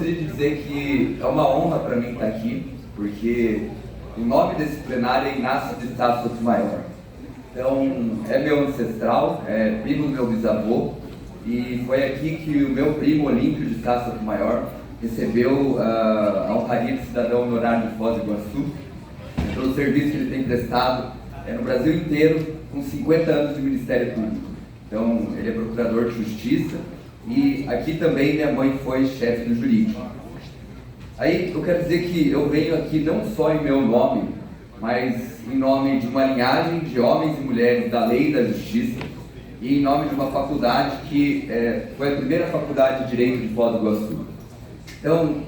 gostaria de dizer que é uma honra para mim estar aqui, porque o nome desse plenário é Inácio de Sá Sotomayor. Então, é meu ancestral, é primo do meu bisavô, e foi aqui que o meu primo Olímpio de Sá Sotomayor recebeu a honraria de cidadão honorário de Foz do Iguaçu, pelo serviço que ele tem prestado no Brasil inteiro, com 50 anos de Ministério Público. Então, ele é procurador de justiça, e aqui também minha mãe foi chefe do jurídico. Aí eu quero dizer que eu venho aqui não só em meu nome, mas em nome de uma linhagem de homens e mulheres da lei e da justiça, e em nome de uma faculdade que foi a primeira faculdade de Direito de Foz do Iguaçu. Então,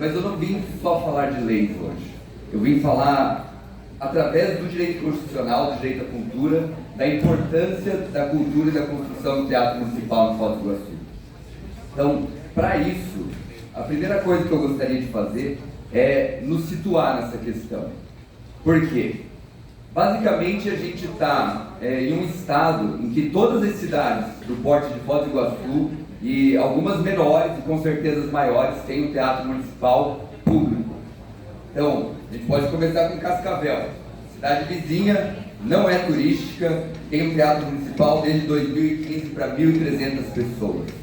mas eu não vim só falar de leis hoje. Eu vim falar, através do direito constitucional, do direito à cultura, da importância da cultura e da construção do Teatro Municipal em Foz do Iguaçu. Então, para isso, a primeira coisa que eu gostaria de fazer é nos situar nessa questão. Por quê? Basicamente, a gente está em um estado em que todas as cidades do porte de Foz do Iguaçu e algumas menores e com certeza as maiores têm um teatro municipal público. Então, a gente pode começar com Cascavel, cidade vizinha, não é turística, tem um teatro municipal desde 2015 para 1.300 pessoas.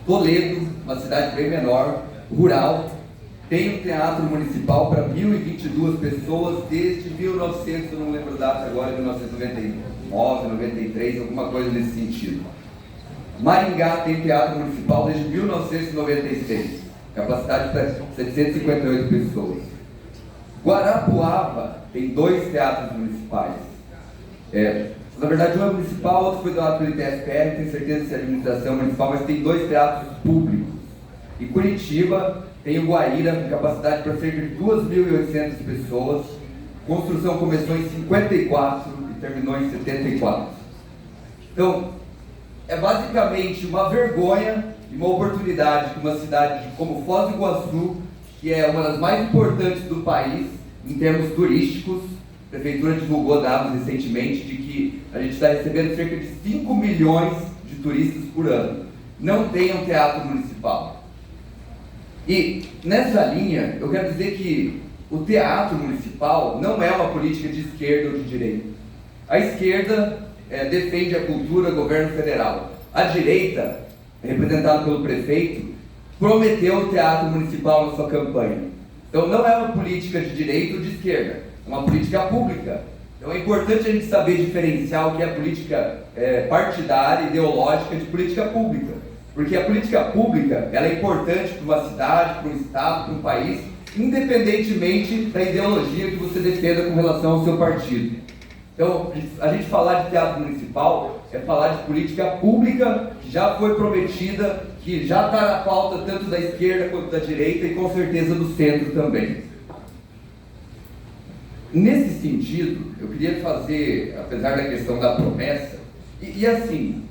Toledo, uma cidade bem menor, rural, tem um teatro municipal para 1.022 pessoas desde 1900, eu não lembro a data agora, 1999, 93, alguma coisa nesse sentido. Maringá tem teatro municipal desde 1996, capacidade para 758 pessoas. Guarapuava tem 2 teatros municipais. Na verdade, um é municipal, outro foi doado pelo ITSPR, tenho certeza que é administração municipal, mas tem 2 teatros públicos. E Curitiba tem o Guaíra, com capacidade para cerca de 2.800 pessoas. Construção começou em 54 e terminou em 74. Então, é basicamente uma vergonha e uma oportunidade que uma cidade como Foz do Iguaçu, que é uma das mais importantes do país em termos turísticos, a Prefeitura divulgou dados recentemente de que a gente está recebendo cerca de 5 milhões de turistas por ano, não tem um teatro municipal. E nessa linha, eu quero dizer que o teatro municipal não é uma política de esquerda ou de direita. A esquerda defende a cultura, governo federal. A direita, representada pelo prefeito, prometeu o teatro municipal na sua campanha. Então não é uma política de direita ou de esquerda, é uma política pública. Então é importante a gente saber diferenciar o que é política partidária, ideológica, de política pública. Porque a política pública ela é importante para uma cidade, para um estado, para um país, independentemente da ideologia que você defenda com relação ao seu partido. Então, a gente falar de teatro municipal é falar de política pública que já foi prometida, que já está na pauta tanto da esquerda quanto da direita e com certeza do centro também. Nesse sentido, eu queria fazer, apesar da questão da promessa, e assim,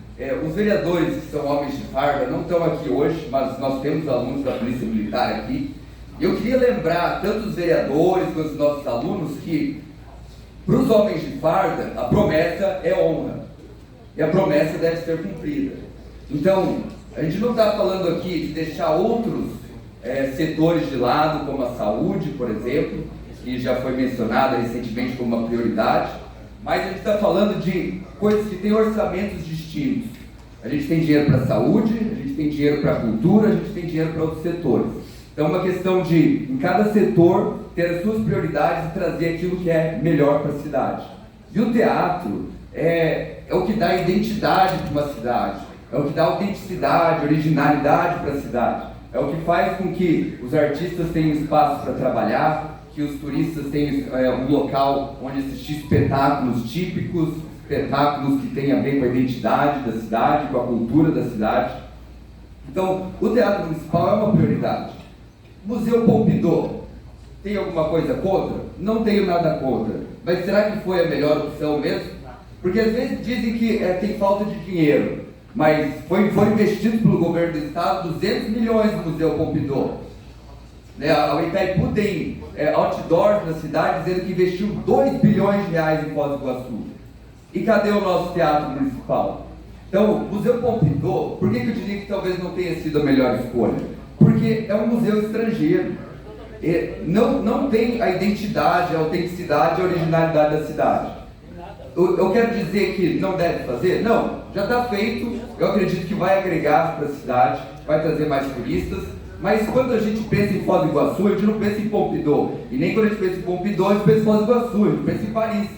os vereadores que são homens de farda não estão aqui hoje, mas nós temos alunos da Polícia Militar aqui, e eu queria lembrar tanto os vereadores quanto os nossos alunos que para os homens de farda, a promessa é honra. E a promessa deve ser cumprida. Então, a gente não está falando aqui de deixar outros setores de lado, como a saúde, por exemplo, que já foi mencionada recentemente como uma prioridade, mas a gente está falando de coisas que têm orçamentos distintos. A gente tem dinheiro para a saúde, a gente tem dinheiro para a cultura, a gente tem dinheiro para outros setores. Então, é uma questão de, em cada setor, ter as suas prioridades e trazer aquilo que é melhor para a cidade. E o teatro é o que dá identidade para uma cidade, é o que dá autenticidade, originalidade para a cidade, é o que faz com que os artistas tenham espaço para trabalhar, que os turistas tenham um local onde assistir espetáculos típicos, espetáculos que tenham a ver com a identidade da cidade, com a cultura da cidade. Então, o teatro municipal é uma prioridade. Museu Pompidou, tem alguma coisa contra? Não tenho nada contra. Mas será que foi a melhor opção mesmo? Porque às vezes dizem que tem falta de dinheiro, mas foi investido pelo governo do estado 200 milhões no Museu Pompidou. A Itaipu tem outdoors na cidade dizendo que investiu 2 bilhões de reais em Foz do Iguaçu. E cadê o nosso teatro municipal? Então, o Museu Pompidou, por que eu diria que talvez não tenha sido a melhor escolha? porque é um museu estrangeiro. Não tem a identidade, a autenticidade, a originalidade da cidade. Eu quero dizer que não deve fazer? Não, já está feito. Eu acredito que vai agregar para a cidade, vai trazer mais turistas. Mas quando a gente pensa em Foz do Iguaçu, a gente não pensa em Pompidou. E nem quando a gente pensa em Pompidou, a gente pensa em Foz do Iguaçu, a gente pensa em Paris.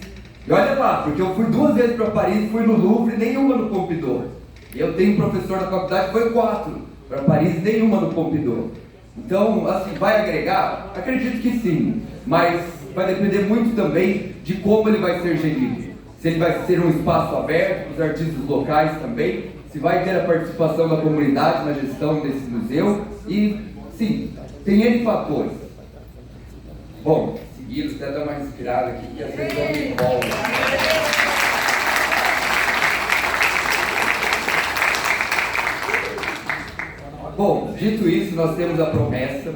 E olha lá, porque eu fui 2 vezes para Paris, fui no Louvre e nenhuma no Pompidou. E eu tenho um professor na faculdade que foi 4 para Paris e nenhuma no Pompidou. Então, assim, vai agregar? Acredito que sim, mas vai depender muito também de como ele vai ser gerido. Se ele vai ser um espaço aberto para os artistas locais também, se vai ter a participação da comunidade na gestão desse museu, e sim, tem N fatores. Bom, seguindo, até dar uma respirada aqui, que a sessão me envolve. Bom, dito isso, nós temos a promessa,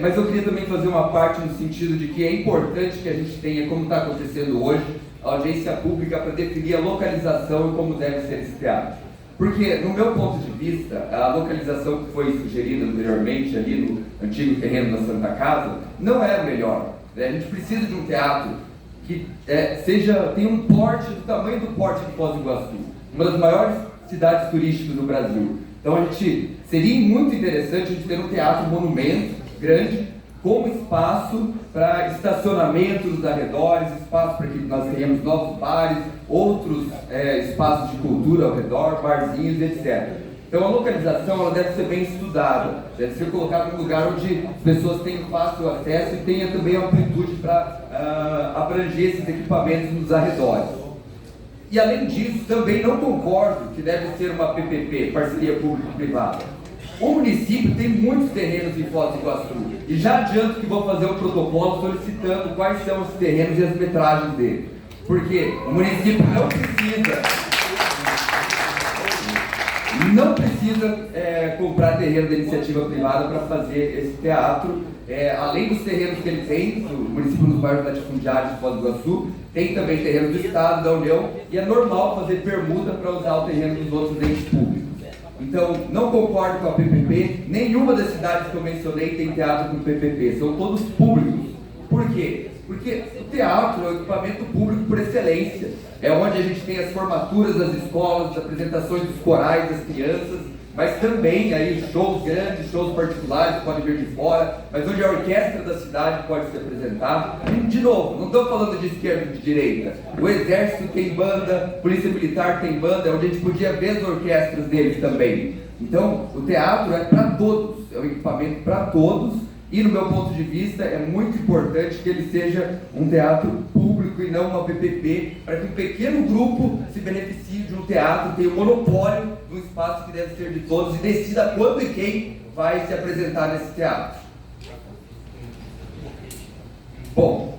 mas eu queria também fazer uma parte no sentido de que é importante que a gente tenha, como está acontecendo hoje, a audiência pública para definir a localização e como deve ser esse teatro. Porque, no meu ponto de vista, a localização que foi sugerida anteriormente ali no antigo terreno da Santa Casa não é a melhor. A gente precisa de um teatro que tenha um porte do tamanho do porte de Foz do Iguaçu, uma das maiores cidades turísticas do Brasil. Então seria muito interessante a gente ter um teatro monumento grande, com espaço para estacionamento nos arredores, espaço para que nós tenhamos novos bares, outros espaços de cultura ao redor, barzinhos, etc. Então a localização ela deve ser bem estudada, deve ser colocada em um lugar onde as pessoas tenham fácil acesso e tenha também amplitude para abranger esses equipamentos nos arredores. E além disso, também não concordo que deve ser uma PPP, parceria público-privada. O município tem muitos terrenos em Foz do Iguaçu, e já adianto que vou fazer um protocolo solicitando quais são os terrenos e as metragens dele. Porque o município não precisa comprar terreno da iniciativa privada para fazer esse teatro. Além dos terrenos que ele tem, o município nos bairros latifundiários de Foz do Iguaçu, tem também terrenos do Estado, da União, e é normal fazer permuta para usar o terreno dos outros entes públicos. Então, não concordo com a PPP, nenhuma das cidades que eu mencionei tem teatro com PPP, são todos públicos. Por quê? Porque o teatro é o equipamento público por excelência, é onde a gente tem as formaturas das escolas, as apresentações dos corais das crianças, mas também aí shows grandes, shows particulares que podem vir de fora, mas onde a orquestra da cidade pode se apresentar. E, de novo, não estou falando de esquerda e de direita. O Exército tem banda, Polícia Militar tem banda, é onde a gente podia ver as orquestras deles também. Então, o teatro é para todos, é um equipamento para todos, e no meu ponto de vista é muito importante que ele seja um teatro público e não uma PPP, para que um pequeno grupo se beneficie de um teatro, tenha o monopólio de um espaço que deve ser de todos e decida quando e quem vai se apresentar nesse teatro. Bom,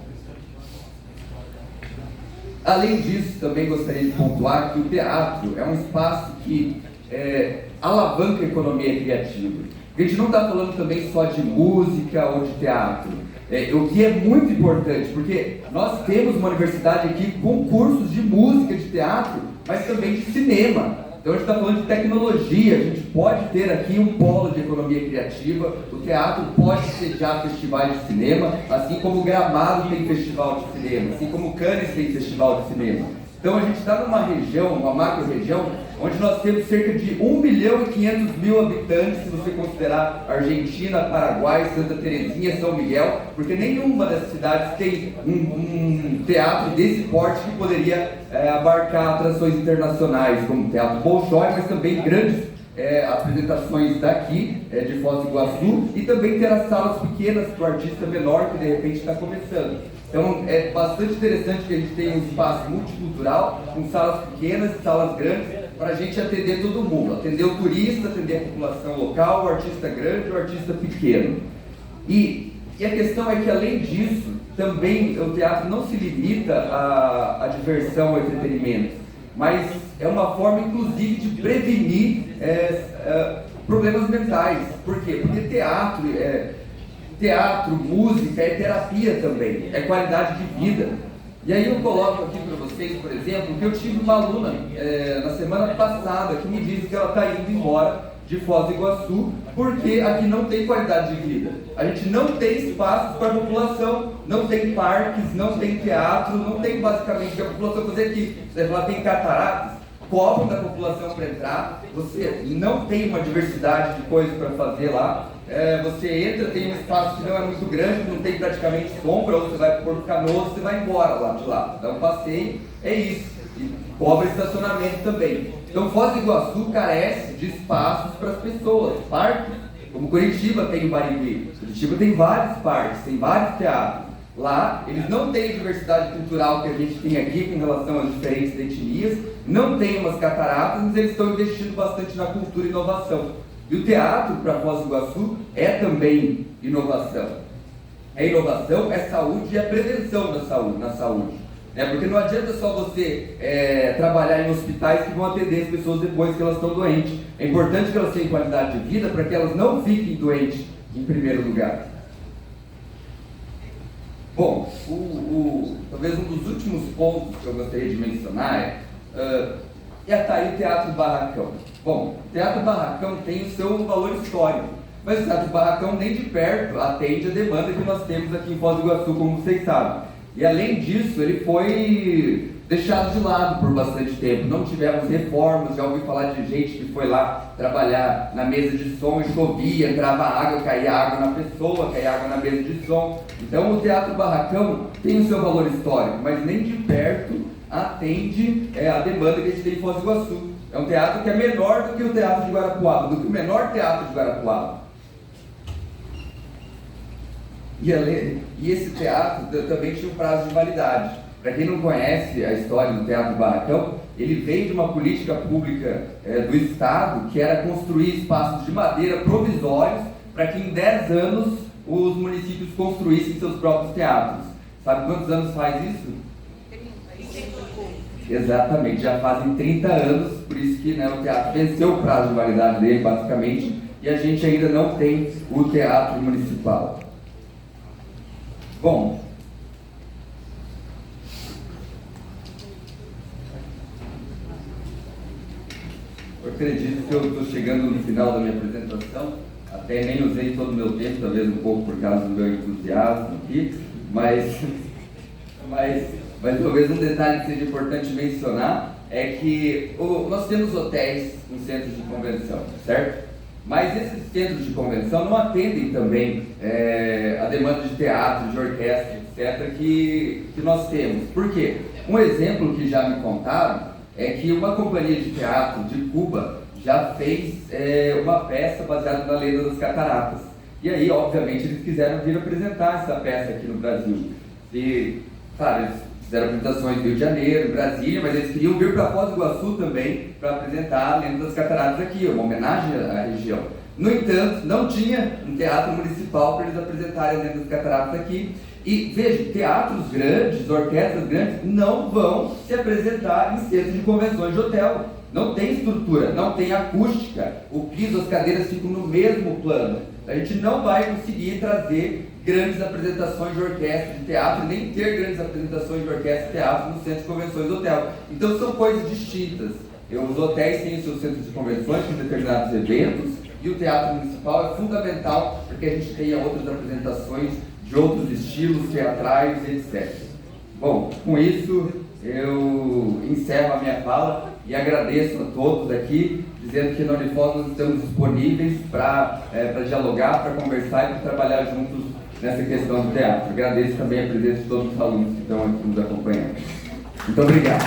além disso, também gostaria de pontuar que o teatro é um espaço que alavanca a economia criativa. A gente não está falando também só de música ou de teatro, o que é muito importante, porque nós temos uma universidade aqui com cursos de música, de teatro, mas também de cinema. Então a gente está falando de tecnologia, a gente pode ter aqui um polo de economia criativa, o teatro pode sediar festivais de cinema, assim como o Gramado tem festival de cinema, assim como o Cannes tem festival de cinema. Então a gente está numa região, uma macro-região, onde nós temos cerca de 1.500.000 habitantes, se você considerar Argentina, Paraguai, Santa Terezinha, São Miguel, porque nenhuma dessas cidades tem um teatro desse porte que poderia abarcar atrações internacionais, como o Teatro Bolshoi, mas também grandes apresentações daqui, de Foz do Iguaçu, e também ter as salas pequenas para o artista menor que de repente está começando. Então é bastante interessante que a gente tenha um espaço multicultural, com salas pequenas e salas grandes, para a gente atender todo mundo, atender o turista, atender a população local, o artista grande e o artista pequeno. E a questão é que, além disso, também o teatro não se limita à diversão, ao entretenimento, mas é uma forma, inclusive, de prevenir problemas mentais. Por quê? Porque teatro, música é terapia também, é qualidade de vida. E aí eu coloco aqui para vocês, por exemplo, que eu tive uma aluna na semana passada que me disse que ela está indo embora de Foz do Iguaçu, porque aqui não tem qualidade de vida. A gente não tem espaços para a população, não tem parques, não tem teatro, não tem basicamente o que a população fazer aqui. Você vai falar, tem cataratas, cobram da população para entrar, você não tem uma diversidade de coisas para fazer lá. Você entra, tem um espaço que não é muito grande, não tem praticamente sombra, ou você vai para o Porto Canoas, você vai embora lá de lá. Dá um passeio, é isso. E cobra estacionamento também. Então Foz do Iguaçu carece de espaços para as pessoas, parques, como Curitiba tem o Barigui. Curitiba tem vários parques, tem vários teatros. Lá, eles não têm a diversidade cultural que a gente tem aqui com relação às diferentes etnias, não tem umas cataratas, mas eles estão investindo bastante na cultura e inovação. E o teatro, para Foz do Iguaçu, é também inovação. É inovação, é saúde e é prevenção na saúde. Porque não adianta só você trabalhar em hospitais que vão atender as pessoas depois que elas estão doentes. É importante que elas tenham qualidade de vida para que elas não fiquem doentes em primeiro lugar. Bom, talvez um dos últimos pontos que eu gostaria de mencionar tá aí o Teatro Barracão. Bom, o Teatro Barracão tem o seu valor histórico, mas o Teatro Barracão nem de perto atende a demanda que nós temos aqui em Foz do Iguaçu, como vocês sabem. E além disso, ele foi deixado de lado por bastante tempo. Não tivemos reformas, já ouvi falar de gente que foi lá trabalhar na mesa de som e chovia, entrava água, caía água na pessoa, caía água na mesa de som. Então o Teatro Barracão tem o seu valor histórico, mas nem de perto atende a demanda que a gente tem em Foz do Iguaçu. É um teatro que é menor do que o Teatro de Guarapuava, do que o menor teatro de Guarapuava. E esse teatro também tinha um prazo de validade. Para quem não conhece a história do Teatro Barracão, ele veio de uma política pública do Estado, que era construir espaços de madeira provisórios para que em 10 anos os municípios construíssem seus próprios teatros. Sabe quantos anos faz isso? 30. Exatamente, já fazem 30 anos, por isso que o teatro venceu o prazo de validade dele, basicamente, e a gente ainda não tem o teatro municipal. Bom, eu acredito que eu estou chegando no final da minha apresentação, até nem usei todo o meu tempo, talvez um pouco por causa do meu entusiasmo aqui, mas talvez um detalhe que seja importante mencionar é que nós temos hotéis em centros de convenção, certo? Mas esses centros de convenção não atendem também a demanda de teatro, de orquestra, etc., que nós temos. Por quê? Um exemplo que já me contaram é que uma companhia de teatro de Cuba já fez uma peça baseada na Lenda das Cataratas. E aí, obviamente, eles quiseram vir apresentar essa peça aqui no Brasil. E, claro, eles fizeram apresentações no Rio de Janeiro, Brasília, mas eles queriam vir para Foz do Iguaçu também para apresentar a Lenda das Cataratas aqui, uma homenagem à região. No entanto, não tinha um teatro municipal para eles apresentarem a Lenda das Cataratas aqui. E veja, teatros grandes, orquestras grandes, não vão se apresentar em centros de convenções de hotel. Não tem estrutura, não tem acústica, o piso, as cadeiras ficam no mesmo plano. A gente não vai conseguir trazer grandes apresentações de orquestra, de teatro, nem ter grandes apresentações de orquestra e teatro no centro de convenções do hotel. Então são coisas distintas. Os hotéis têm os seus centros de convenções com determinados eventos, e o teatro municipal é fundamental para que a gente tenha outras apresentações de outros estilos teatrais, etc. Bom, com isso eu encerro a minha fala e agradeço a todos aqui, dizendo que na Unifoz nós estamos disponíveis para dialogar, para conversar e para trabalhar juntos nessa questão do teatro. Agradeço também a presença de todos os alunos que estão aqui nos acompanhando. Muito obrigado.